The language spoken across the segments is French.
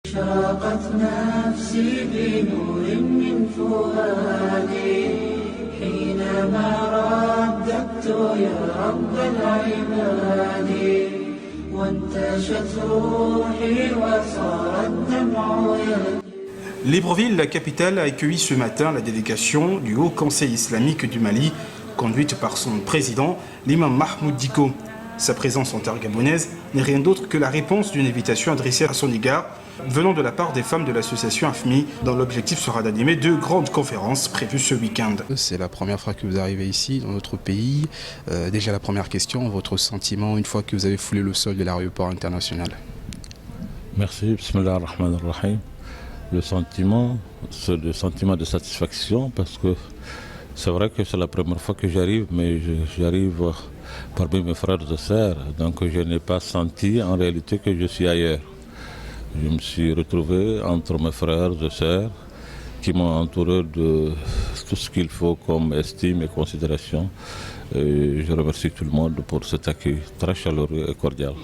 شرقت نفسي بنور من فؤادي حينما رددت يا رب العباد وانتشت روحي وصار الدمع يهدي. Libreville, la capitale, a accueilli ce matin la délégation du Haut Conseil islamique du Mali, conduite par son président, l'imam Mahmoud Dicko. Sa présence en terre gabonaise n'est rien d'autre que la réponse d'une invitation adressée à son égard, venant de la part des femmes de l'association AFMI, dont l'objectif sera d'animer 2 grandes conférences prévues ce week-end. C'est la première fois que vous arrivez ici, dans notre pays. Déjà la première question, votre sentiment une fois que vous avez foulé le sol de l'aéroport international? Merci, bismillah ar-Rahman ar-Rahim. Le sentiment, c'est le sentiment de satisfaction parce que c'est vrai que c'est la première fois que j'arrive, mais j'arrive parmi mes frères et sœurs, donc je n'ai pas senti en réalité que je suis ailleurs. Je me suis retrouvé entre mes frères et sœurs qui m'ont entouré de tout ce qu'il faut comme estime et considération. Et je remercie tout le monde pour cet accueil très chaleureux et cordial.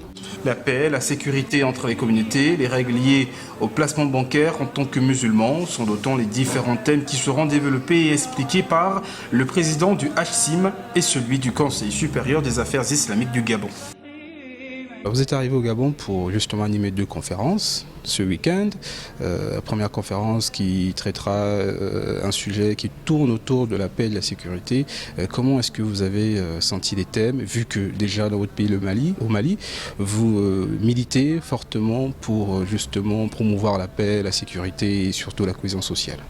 La paix, la sécurité entre les communautés, les règles liées au placement bancaire en tant que musulmans sont autant les différents thèmes qui seront développés et expliqués par le président du HCIM et celui du Conseil supérieur des affaires islamiques du Gabon. Vous êtes arrivé au Gabon pour justement animer 2 conférences ce week-end. Première conférence qui traitera un sujet qui tourne autour de la paix et de la sécurité. Comment est-ce que vous avez senti les thèmes, vu que déjà dans votre pays, au Mali, vous militez fortement pour justement promouvoir la paix, la sécurité et surtout la cohésion sociale?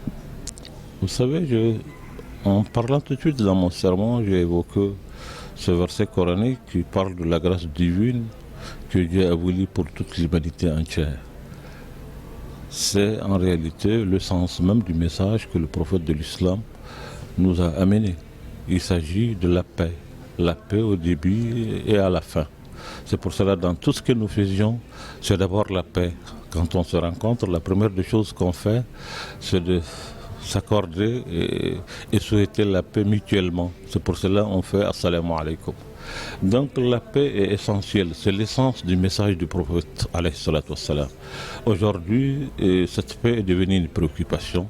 Vous savez, en parlant tout de suite dans mon sermon, j'ai évoqué ce verset coranique qui parle de la grâce divine que Dieu a voulu pour toute l'humanité entière. C'est en réalité le sens même du message que le prophète de l'islam nous a amené. Il s'agit de la paix au début et à la fin. C'est pour cela dans tout ce que nous faisions, c'est d'abord la paix. Quand on se rencontre, la première des choses qu'on fait, c'est de s'accorder et souhaiter la paix mutuellement. C'est pour cela qu'on fait Assalamu alaikum. Donc la paix est essentielle, c'est l'essence du message du prophète alayhi salatu wassalam. Aujourd'hui, cette paix est devenue une préoccupation,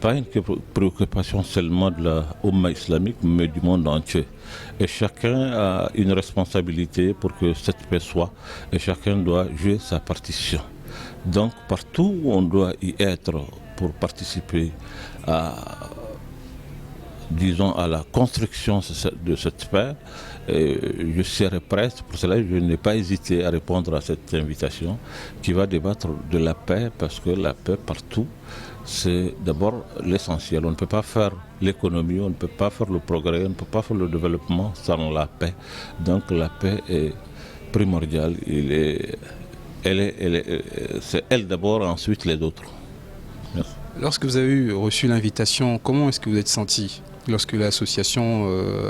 pas une préoccupation seulement de la Ummah islamique, mais du monde entier. Et chacun a une responsabilité pour que cette paix soit, et chacun doit jouer sa partition. Donc partout où on doit y être pour participer disons, à la construction de cette paix, je serai prêt. Pour cela, je n'ai pas hésité à répondre à cette invitation qui va débattre de la paix, parce que la paix partout, c'est d'abord l'essentiel. On ne peut pas faire l'économie, on ne peut pas faire le progrès, on ne peut pas faire le développement sans la paix. Donc la paix est primordiale. C'est elle d'abord, ensuite les autres. Merci. Lorsque vous avez reçu l'invitation, comment est-ce que vous êtes senti lorsque l'association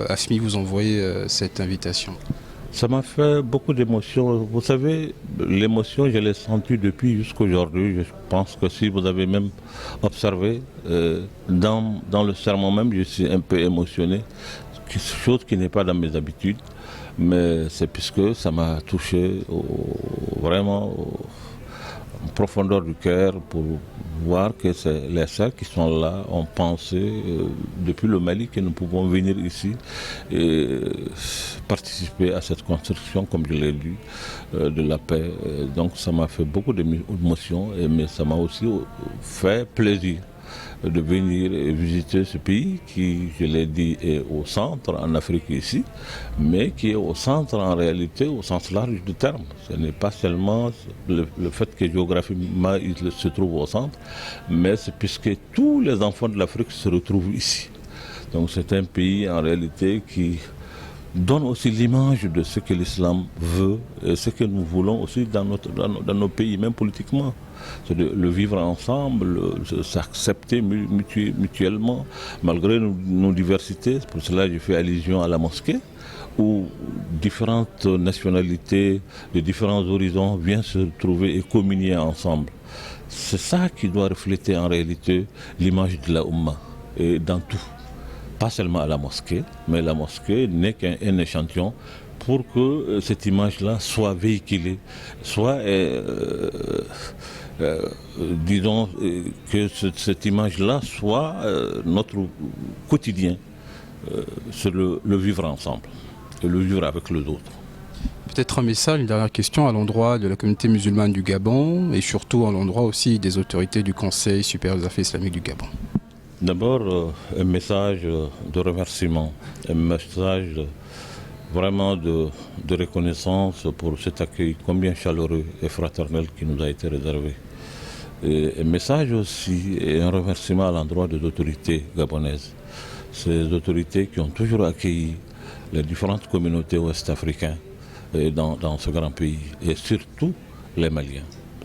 AFMI vous envoyait cette invitation? Ça m'a fait beaucoup d'émotions. Vous savez, l'émotion, je l'ai sentie depuis jusqu'aujourd'hui. Je pense que si vous avez même observé, dans le sermon même, je suis un peu émotionné. Chose qui n'est pas dans mes habitudes, mais c'est puisque ça m'a touché vraiment en profondeur du cœur pour voir que c'est les sœurs qui sont là ont pensé depuis le Mali que nous pouvons venir ici et participer à cette construction, comme je l'ai dit, de la paix. Donc ça m'a fait beaucoup d'émotions, mais ça m'a aussi fait plaisir de venir et visiter ce pays qui, je l'ai dit, est au centre en Afrique ici, mais qui est au centre en réalité au sens large du terme. Ce n'est pas seulement le fait que géographiquement il se trouve au centre, mais c'est puisque tous les enfants de l'Afrique se retrouvent ici. Donc c'est un pays en réalité qui donne aussi l'image de ce que l'islam veut et ce que nous voulons aussi dans nos pays, même politiquement. C'est de le vivre ensemble, s'accepter mutuellement, malgré nos diversités. Pour cela, je fais allusion à la mosquée, où différentes nationalités de différents horizons viennent se trouver et communier ensemble. C'est ça qui doit refléter en réalité l'image de la Ummah, et dans tout. Pas seulement à la mosquée, mais la mosquée n'est qu'un échantillon pour que cette image-là soit véhiculée, soit disons que cette image-là soit notre quotidien, c'est le vivre ensemble, et le vivre avec les autres. Peut-être un message, une dernière question à l'endroit de la communauté musulmane du Gabon et surtout à l'endroit aussi des autorités du Conseil supérieur des affaires islamiques du Gabon. D'abord, un message de remerciement, un message vraiment de reconnaissance pour cet accueil combien chaleureux et fraternel qui nous a été réservé. Et un message aussi et un remerciement à l'endroit des autorités gabonaises. Ces autorités qui ont toujours accueilli les différentes communautés ouest-africaines dans ce grand pays et surtout les Maliens.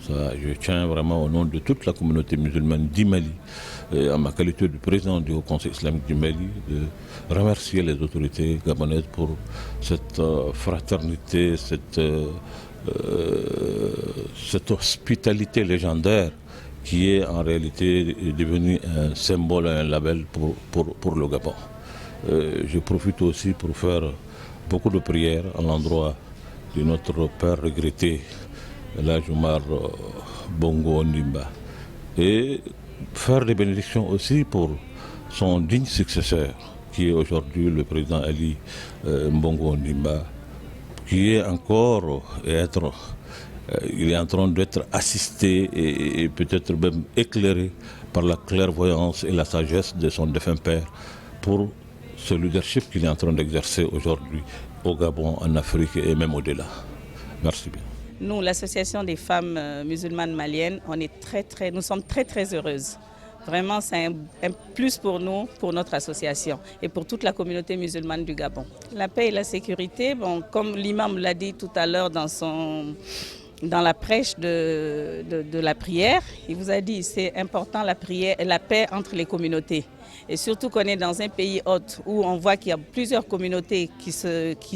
Ça, je tiens vraiment au nom de toute la communauté musulmane du Mali, en ma qualité de président du Haut Conseil islamique du Mali, de remercier les autorités gabonaises pour cette fraternité, cette hospitalité légendaire qui est en réalité devenue un symbole, un label pour le Gabon. Je profite aussi pour faire beaucoup de prières à l'endroit de notre père regretté, l'Hadj Omar Bongo Ondimba, et faire des bénédictions aussi pour son digne successeur, qui est aujourd'hui le président Ali Bongo Ondimba, qui est encore il est en train d'être assisté et peut-être même éclairé par la clairvoyance et la sagesse de son défunt père pour ce leadership qu'il est en train d'exercer aujourd'hui au Gabon, en Afrique et même au-delà. Merci bien. Nous, l'association des femmes musulmanes maliennes, nous sommes très heureuses. Vraiment, c'est un plus pour nous, pour notre association et pour toute la communauté musulmane du Gabon. La paix et la sécurité, bon, comme l'imam l'a dit tout à l'heure dans la prêche de la prière, il vous a dit c'est important la paix entre les communautés. Et surtout qu'on est dans un pays hôte où on voit qu'il y a plusieurs communautés qui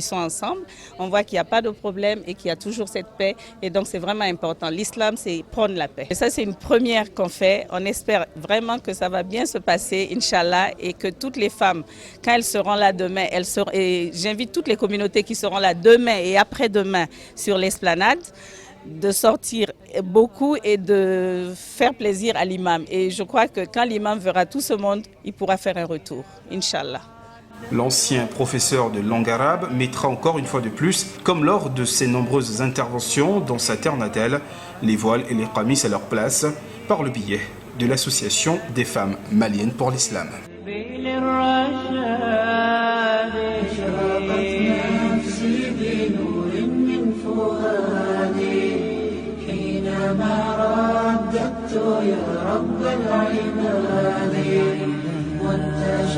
sont ensemble, on voit qu'il n'y a pas de problème et qu'il y a toujours cette paix. Et donc c'est vraiment important. L'islam, c'est prône la paix. Et ça, c'est une première qu'on fait. On espère vraiment que ça va bien se passer, Inch'Allah, et que toutes les femmes, quand elles seront là demain, et j'invite toutes les communautés qui seront là demain et après-demain sur l'esplanade, de sortir beaucoup et de faire plaisir à l'imam. Et je crois que quand l'imam verra tout ce monde, il pourra faire un retour, Inch'Allah. L'ancien professeur de langue arabe mettra encore une fois de plus, comme lors de ses nombreuses interventions dans sa terre natale, les voiles et les qamis à leur place par le biais de l'Association des femmes maliennes pour l'islam. حينما رددت يا رب العباد